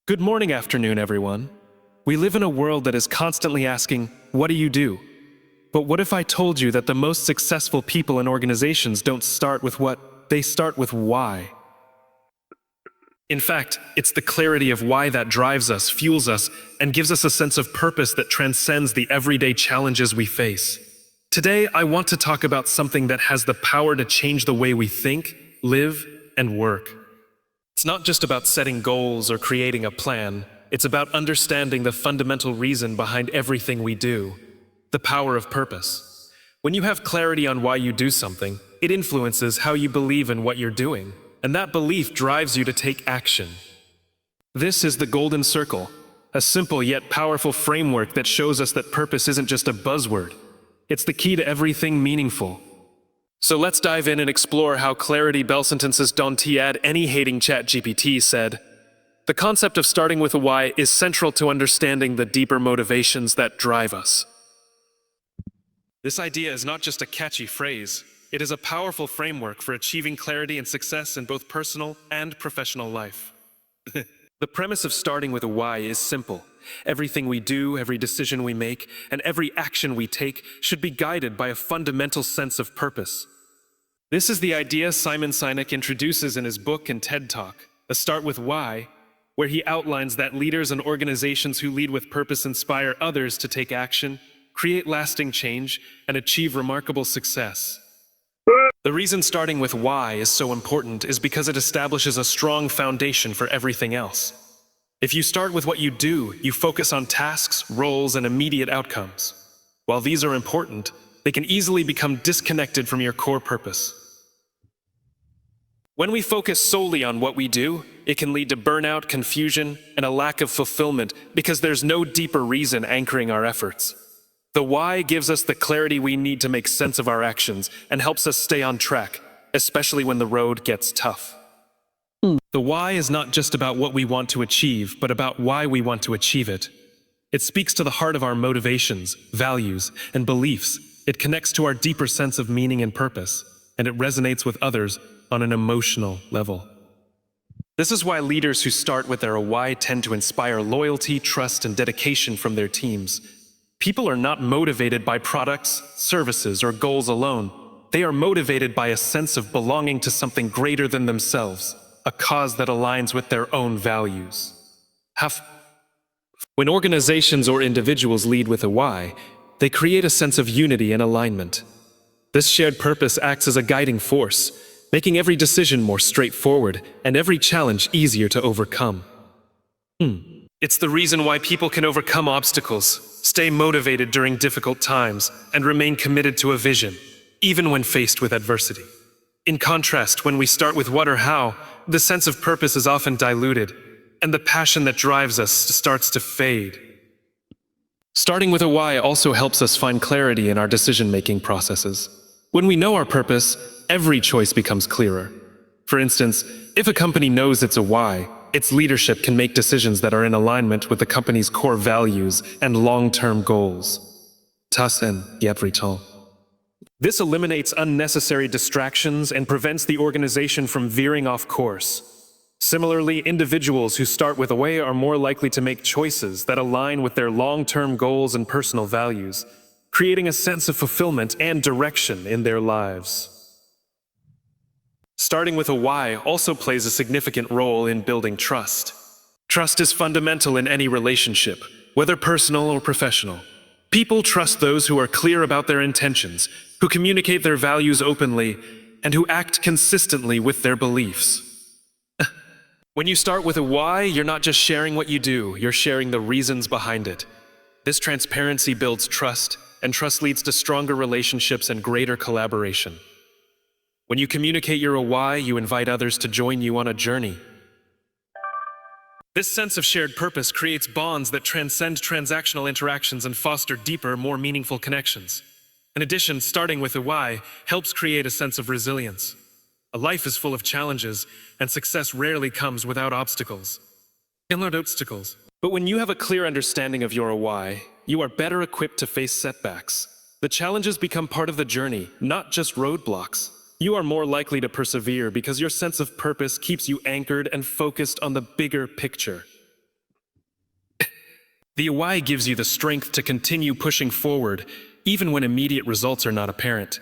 Good morning, afternoon, everyone. We live in a world that is constantly asking, what do you do? But what if I told you that the most successful people and organizations don't start with what, they start with why? In fact, it's the clarity of why that drives us, fuels us, and gives us a sense of purpose that transcends the everyday challenges we face. Today, I want to talk about something that has the power to change the way we think, live, and work. It's not just about setting goals or creating a plan. It's about understanding the fundamental reason behind everything we do, the power of purpose. When you have clarity on why you do something, it influences how you believe in what you're doing, and that belief drives you to take action. This is the Golden Circle, a simple yet powerful framework that shows us that purpose isn't just a buzzword. It's the key to everything meaningful. So let's dive in and explore how Clarity Bell Sentences Don't Add Any Hating ChatGPT said, the concept of starting with a why is central to understanding the deeper motivations that drive us. This idea is not just a catchy phrase, it is a powerful framework for achieving clarity and success in both personal and professional life. The premise of starting with a why is simple. Everything we do, every decision we make, and every action we take should be guided by a fundamental sense of purpose. This is the idea Simon Sinek introduces in his book and TED Talk, A Start With Why, where he outlines that leaders and organizations who lead with purpose inspire others to take action, create lasting change, and achieve remarkable success. The reason starting with why is so important is because it establishes a strong foundation for everything else. If you start with what you do, you focus on tasks, roles, and immediate outcomes. While these are important, they can easily become disconnected from your core purpose. When we focus solely on what we do, it can lead to burnout, confusion, and a lack of fulfillment because there's no deeper reason anchoring our efforts. The why gives us the clarity we need to make sense of our actions and helps us stay on track, especially when the road gets tough. The why is not just about what we want to achieve, but about why we want to achieve it. It speaks to the heart of our motivations, values, and beliefs. It connects to our deeper sense of meaning and purpose, and it resonates with others on an emotional level. This is why leaders who start with their why tend to inspire loyalty, trust, and dedication from their teams. People are not motivated by products, services, or goals alone. They are motivated by a sense of belonging to something greater than themselves, a cause that aligns with their own values. When organizations or individuals lead with a why, they create a sense of unity and alignment. This shared purpose acts as a guiding force, making every decision more straightforward and every challenge easier to overcome. It's the reason why people can overcome obstacles, stay motivated during difficult times, and remain committed to a vision, even when faced with adversity. In contrast, when we start with what or how, the sense of purpose is often diluted, and the passion that drives us starts to fade. Starting with a why also helps us find clarity in our decision-making processes. When we know our purpose, every choice becomes clearer. For instance, if a company knows it's a why, its leadership can make decisions that are in alignment with the company's core values and long-term goals. This eliminates unnecessary distractions and prevents the organization from veering off course. Similarly, individuals who start with a why are more likely to make choices that align with their long-term goals and personal values, creating a sense of fulfillment and direction in their lives. Starting with a why also plays a significant role in building trust. Trust is fundamental in any relationship, whether personal or professional. People trust those who are clear about their intentions, who communicate their values openly, and who act consistently with their beliefs. When you start with a why, you're not just sharing what you do, you're sharing the reasons behind it. This transparency builds trust, and trust leads to stronger relationships and greater collaboration. When you communicate your why, you invite others to join you on a journey. This sense of shared purpose creates bonds that transcend transactional interactions and foster deeper, more meaningful connections. In addition, starting with a why helps create a sense of resilience. A life is full of challenges, and success rarely comes without obstacles. But when you have a clear understanding of your why, you are better equipped to face setbacks. The challenges become part of the journey, not just roadblocks. You are more likely to persevere because your sense of purpose keeps you anchored and focused on the bigger picture. The why gives you the strength to continue pushing forward, even when immediate results are not apparent.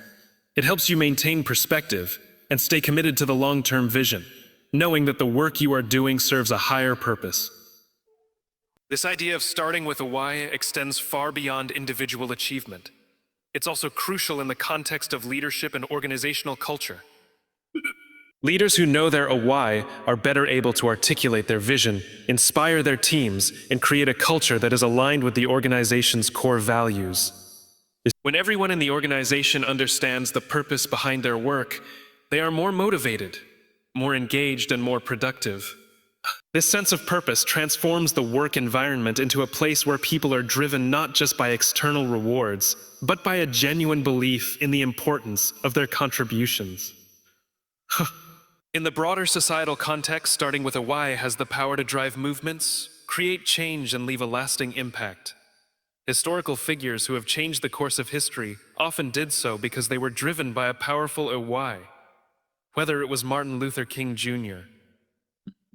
It helps you maintain perspective and stay committed to the long-term vision, knowing that the work you are doing serves a higher purpose. This idea of starting with a why extends far beyond individual achievement. It's also crucial in the context of leadership and organizational culture. Leaders who know their why are better able to articulate their vision, inspire their teams, and create a culture that is aligned with the organization's core values. When everyone in the organization understands the purpose behind their work, they are more motivated, more engaged, and more productive. This sense of purpose transforms the work environment into a place where people are driven not just by external rewards, but by a genuine belief in the importance of their contributions. In the broader societal context, starting with a why has the power to drive movements, create change, and leave a lasting impact. Historical figures who have changed the course of history often did so because they were driven by a powerful why. Whether it was Martin Luther King Jr.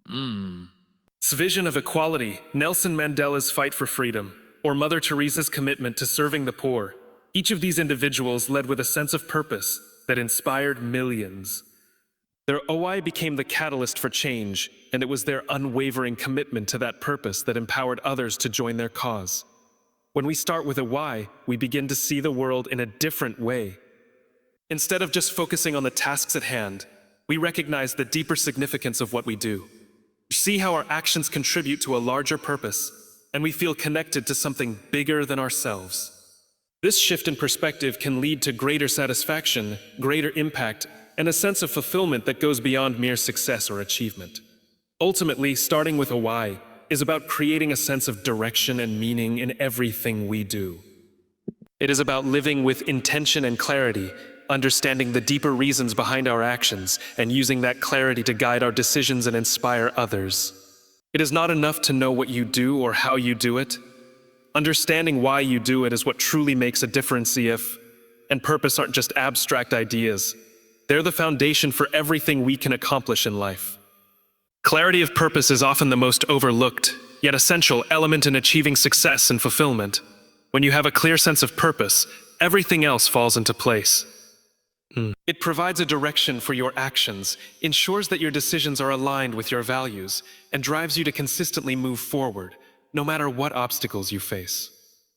His vision of equality, Nelson Mandela's fight for freedom, or Mother Teresa's commitment to serving the poor, each of these individuals led with a sense of purpose that inspired millions. Their why became the catalyst for change, and it was their unwavering commitment to that purpose that empowered others to join their cause. When we start with a why, we begin to see the world in a different way. Instead of just focusing on the tasks at hand, we recognize the deeper significance of what we do. We see how our actions contribute to a larger purpose, and we feel connected to something bigger than ourselves. This shift in perspective can lead to greater satisfaction, greater impact, and a sense of fulfillment that goes beyond mere success or achievement. Ultimately, starting with a why is about creating a sense of direction and meaning in everything we do. It is about living with intention and clarity, understanding the deeper reasons behind our actions, and using that clarity to guide our decisions and inspire others. It is not enough to know what you do or how you do it. Understanding why you do it is what truly makes a difference. And purpose aren't just abstract ideas. They're the foundation for everything we can accomplish in life. Clarity of purpose is often the most overlooked, yet essential element in achieving success and fulfillment. When you have a clear sense of purpose, everything else falls into place. It provides a direction for your actions, ensures that your decisions are aligned with your values, and drives you to consistently move forward, no matter what obstacles you face.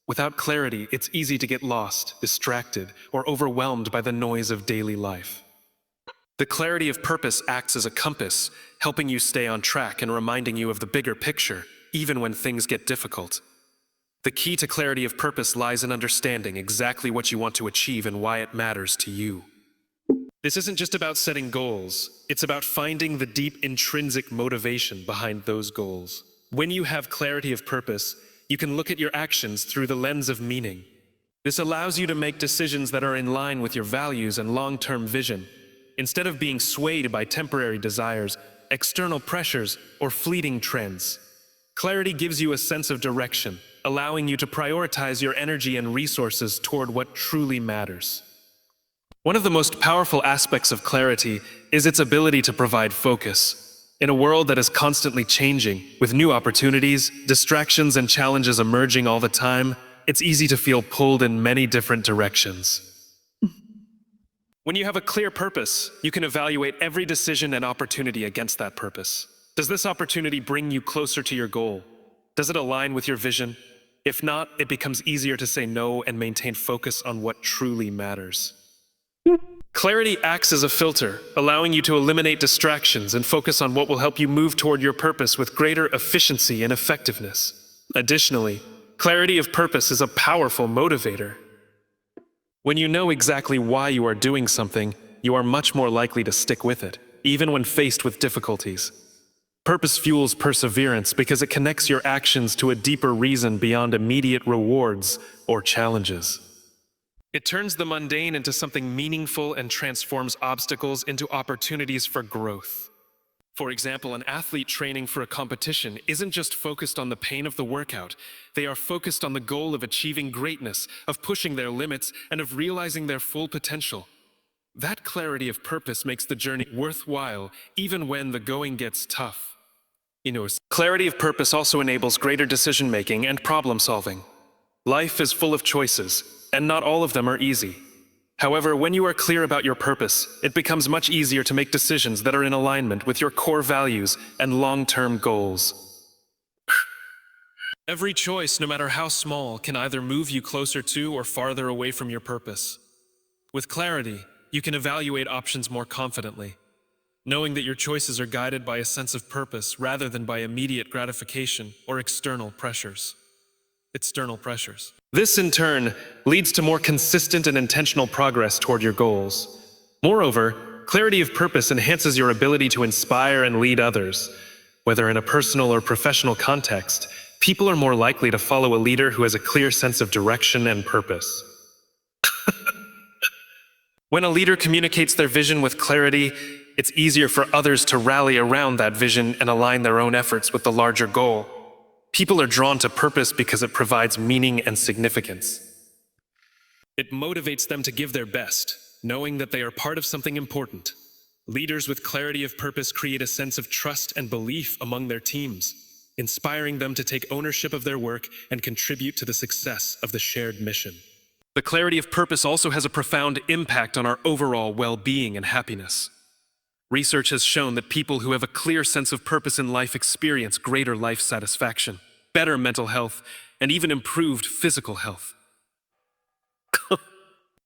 Without clarity, it's easy to get lost, distracted, or overwhelmed by the noise of daily life. The clarity of purpose acts as a compass, helping you stay on track and reminding you of the bigger picture, even when things get difficult. The key to clarity of purpose lies in understanding exactly what you want to achieve and why it matters to you. This isn't just about setting goals, it's about finding the deep intrinsic motivation behind those goals. When you have clarity of purpose, you can look at your actions through the lens of meaning. This allows you to make decisions that are in line with your values and long-term vision, instead of being swayed by temporary desires, external pressures, or fleeting trends. Clarity gives you a sense of direction, allowing you to prioritize your energy and resources toward what truly matters. One of the most powerful aspects of clarity is its ability to provide focus. In a world that is constantly changing, with new opportunities, distractions, and challenges emerging all the time, it's easy to feel pulled in many different directions. When you have a clear purpose, you can evaluate every decision and opportunity against that purpose. Does this opportunity bring you closer to your goal? Does it align with your vision? If not, it becomes easier to say no and maintain focus on what truly matters. Clarity acts as a filter, allowing you to eliminate distractions and focus on what will help you move toward your purpose with greater efficiency and effectiveness. Additionally, clarity of purpose is a powerful motivator. When you know exactly why you are doing something, you are much more likely to stick with it, even when faced with difficulties. Purpose fuels perseverance because it connects your actions to a deeper reason beyond immediate rewards or challenges. It turns the mundane into something meaningful and transforms obstacles into opportunities for growth. For example, an athlete training for a competition isn't just focused on the pain of the workout. They are focused on the goal of achieving greatness, of pushing their limits, and of realizing their full potential. That clarity of purpose makes the journey worthwhile, even when the going gets tough. Clarity of purpose also enables greater decision-making and problem-solving. Life is full of choices, and not all of them are easy. However, when you are clear about your purpose, it becomes much easier to make decisions that are in alignment with your core values and long-term goals. Every choice, no matter how small, can either move you closer to or farther away from your purpose. With clarity, you can evaluate options more confidently, knowing that your choices are guided by a sense of purpose rather than by immediate gratification or external pressures. This, in turn, leads to more consistent and intentional progress toward your goals. Moreover, clarity of purpose enhances your ability to inspire and lead others. Whether in a personal or professional context, people are more likely to follow a leader who has a clear sense of direction and purpose. When a leader communicates their vision with clarity, it's easier for others to rally around that vision and align their own efforts with the larger goal. People are drawn to purpose because it provides meaning and significance. It motivates them to give their best, knowing that they are part of something important. Leaders with clarity of purpose create a sense of trust and belief among their teams, inspiring them to take ownership of their work and contribute to the success of the shared mission. The clarity of purpose also has a profound impact on our overall well-being and happiness. Research has shown that people who have a clear sense of purpose in life experience greater life satisfaction, better mental health, and even improved physical health.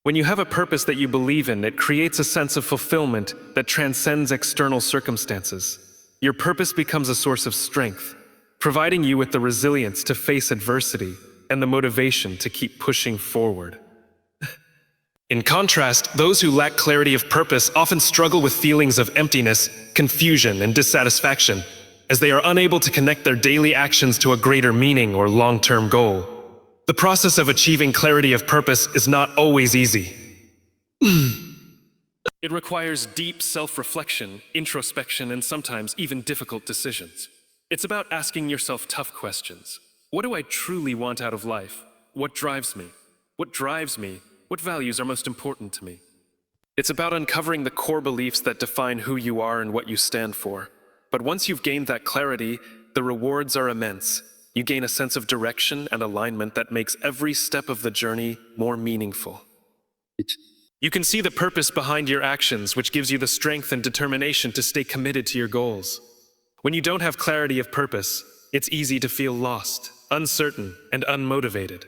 When you have a purpose that you believe in, it creates a sense of fulfillment that transcends external circumstances. Your purpose becomes a source of strength, providing you with the resilience to face adversity and the motivation to keep pushing forward. In contrast, those who lack clarity of purpose often struggle with feelings of emptiness, confusion, and dissatisfaction, as they are unable to connect their daily actions to a greater meaning or long-term goal. The process of achieving clarity of purpose is not always easy. It requires deep self-reflection, introspection, and sometimes even difficult decisions. It's about asking yourself tough questions. What do I truly want out of life? What drives me? What drives me? What values are most important to me? It's about uncovering the core beliefs that define who you are and what you stand for. But once you've gained that clarity, the rewards are immense. You gain a sense of direction and alignment that makes every step of the journey more meaningful. You can see the purpose behind your actions, which gives you the strength and determination to stay committed to your goals. When you don't have clarity of purpose, it's easy to feel lost, uncertain, and unmotivated.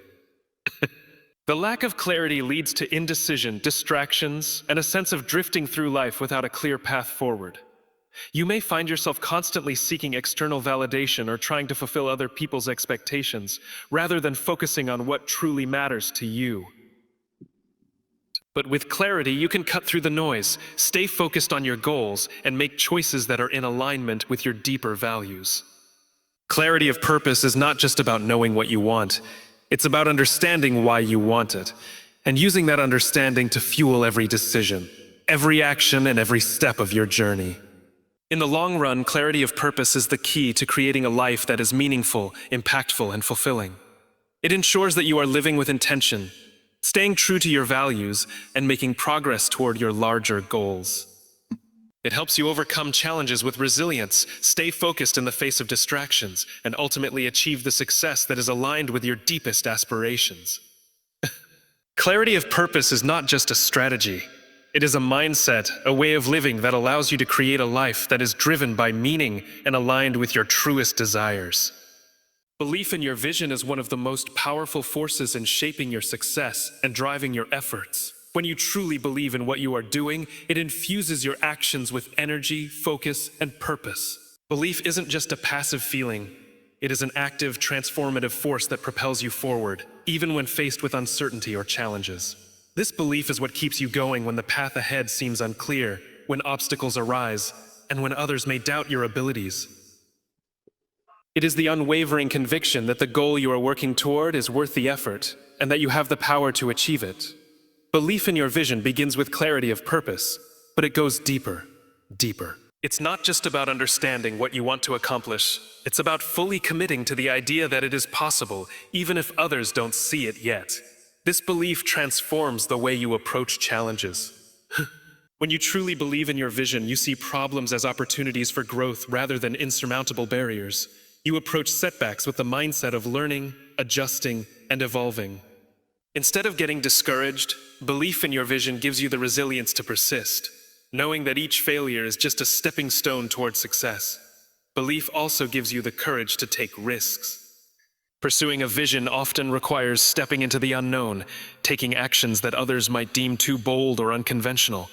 The lack of clarity leads to indecision, distractions, and a sense of drifting through life without a clear path forward. You may find yourself constantly seeking external validation or trying to fulfill other people's expectations, rather than focusing on what truly matters to you. But with clarity, you can cut through the noise, stay focused on your goals, and make choices that are in alignment with your deeper values. Clarity of purpose is not just about knowing what you want. It's about understanding why you want it, and using that understanding to fuel every decision, every action, and every step of your journey. In the long run, clarity of purpose is the key to creating a life that is meaningful, impactful, and fulfilling. It ensures that you are living with intention, staying true to your values, and making progress toward your larger goals. It helps you overcome challenges with resilience, stay focused in the face of distractions, and ultimately achieve the success that is aligned with your deepest aspirations. Clarity of purpose is not just a strategy. It is a mindset, a way of living that allows you to create a life that is driven by meaning and aligned with your truest desires. Belief in your vision is one of the most powerful forces in shaping your success and driving your efforts. When you truly believe in what you are doing, it infuses your actions with energy, focus, and purpose. Belief isn't just a passive feeling. It is an active, transformative force that propels you forward, even when faced with uncertainty or challenges. This belief is what keeps you going when the path ahead seems unclear, when obstacles arise, and when others may doubt your abilities. It is the unwavering conviction that the goal you are working toward is worth the effort, and that you have the power to achieve it. Belief in your vision begins with clarity of purpose, but it goes deeper, deeper. It's not just about understanding what you want to accomplish. It's about fully committing to the idea that it is possible, even if others don't see it yet. This belief transforms the way you approach challenges. When you truly believe in your vision, you see problems as opportunities for growth rather than insurmountable barriers. You approach setbacks with the mindset of learning, adjusting, and evolving. Instead of getting discouraged, belief in your vision gives you the resilience to persist, knowing that each failure is just a stepping stone towards success. Belief also gives you the courage to take risks. Pursuing a vision often requires stepping into the unknown, taking actions that others might deem too bold or unconventional.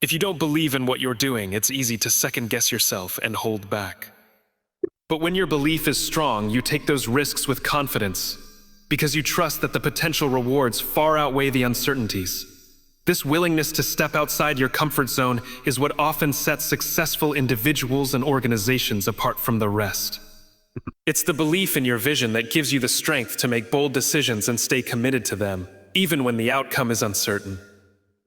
If you don't believe in what you're doing, it's easy to second-guess yourself and hold back. But when your belief is strong, you take those risks with confidence, because you trust that the potential rewards far outweigh the uncertainties. This willingness to step outside your comfort zone is what often sets successful individuals and organizations apart from the rest. It's the belief in your vision that gives you the strength to make bold decisions and stay committed to them, even when the outcome is uncertain.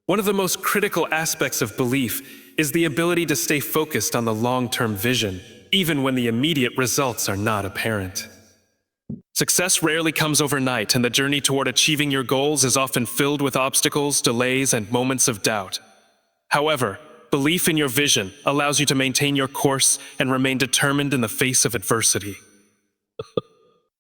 One of the most critical aspects of belief is the ability to stay focused on the long-term vision, even when the immediate results are not apparent. Success rarely comes overnight, and the journey toward achieving your goals is often filled with obstacles, delays, and moments of doubt. However, belief in your vision allows you to maintain your course and remain determined in the face of adversity.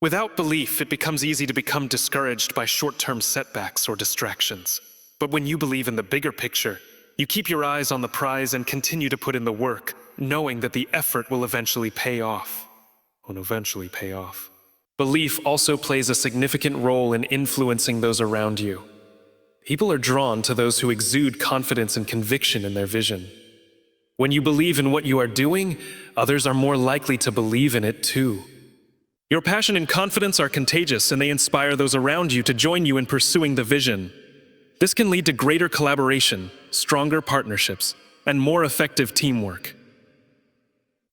Without belief, it becomes easy to become discouraged by short-term setbacks or distractions. But when you believe in the bigger picture, you keep your eyes on the prize and continue to put in the work, knowing that the effort will eventually pay off. Belief also plays a significant role in influencing those around you. People are drawn to those who exude confidence and conviction in their vision. When you believe in what you are doing, others are more likely to believe in it too. Your passion and confidence are contagious, and they inspire those around you to join you in pursuing the vision. This can lead to greater collaboration, stronger partnerships, and more effective teamwork.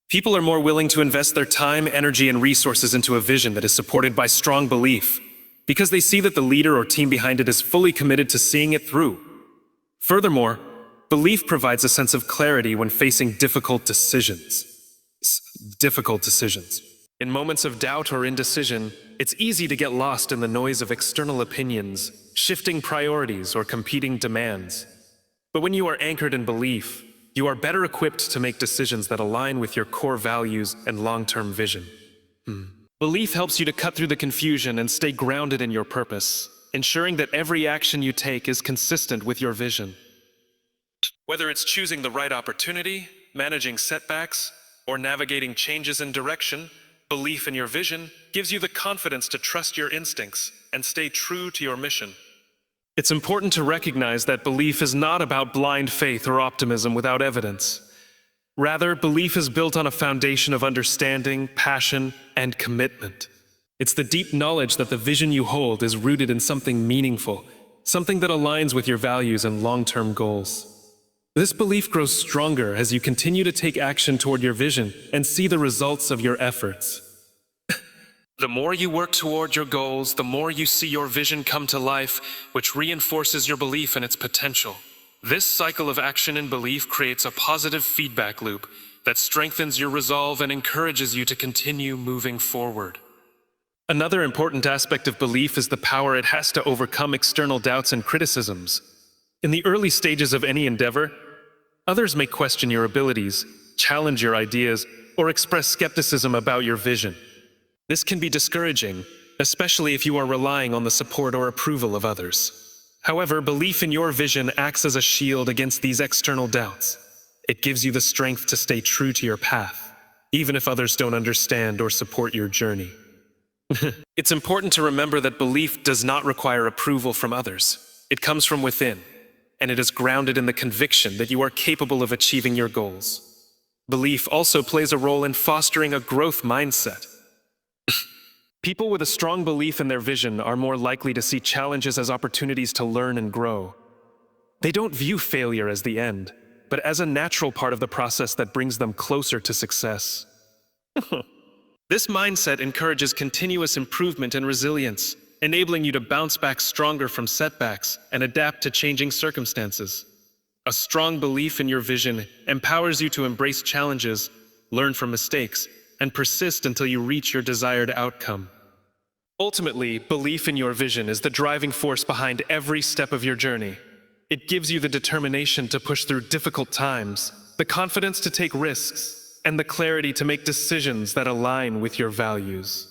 People are more willing to invest their time, energy, and resources into a vision that is supported by strong belief, because they see that the leader or team behind it is fully committed to seeing it through. Furthermore, belief provides a sense of clarity when facing difficult decisions. In moments of doubt or indecision, it's easy to get lost in the noise of external opinions, shifting priorities, or competing demands. But when you are anchored in belief, you are better equipped to make decisions that align with your core values and long-term vision. Belief helps you to cut through the confusion and stay grounded in your purpose, ensuring that every action you take is consistent with your vision. Whether it's choosing the right opportunity, managing setbacks, or navigating changes in direction, belief in your vision gives you the confidence to trust your instincts and stay true to your mission. It's important to recognize that belief is not about blind faith or optimism without evidence. Rather, belief is built on a foundation of understanding, passion, and commitment. It's the deep knowledge that the vision you hold is rooted in something meaningful, something that aligns with your values and long-term goals. This belief grows stronger as you continue to take action toward your vision and see the results of your efforts. The more you work toward your goals, the more you see your vision come to life, which reinforces your belief in its potential. This cycle of action and belief creates a positive feedback loop that strengthens your resolve and encourages you to continue moving forward. Another important aspect of belief is the power it has to overcome external doubts and criticisms. In the early stages of any endeavor, others may question your abilities, challenge your ideas, or express skepticism about your vision. This can be discouraging, especially if you are relying on the support or approval of others. However, belief in your vision acts as a shield against these external doubts. It gives you the strength to stay true to your path, even if others don't understand or support your journey. It's important to remember that belief does not require approval from others. It comes from within, and it is grounded in the conviction that you are capable of achieving your goals. Belief also plays a role in fostering a growth mindset. People with a strong belief in their vision are more likely to see challenges as opportunities to learn and grow. They don't view failure as the end, but as a natural part of the process that brings them closer to success. This mindset encourages continuous improvement and resilience, enabling you to bounce back stronger from setbacks and adapt to changing circumstances. A strong belief in your vision empowers you to embrace challenges, learn from mistakes, and persist until you reach your desired outcome. Ultimately, belief in your vision is the driving force behind every step of your journey. It gives you the determination to push through difficult times, the confidence to take risks, and the clarity to make decisions that align with your values.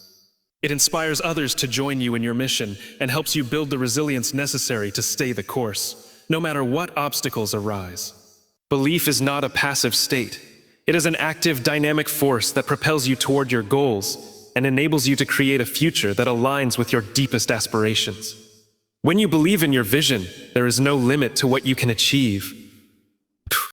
It inspires others to join you in your mission and helps you build the resilience necessary to stay the course, no matter what obstacles arise. Belief is not a passive state. It is an active, dynamic force that propels you toward your goals and enables you to create a future that aligns with your deepest aspirations. When you believe in your vision, there is no limit to what you can achieve.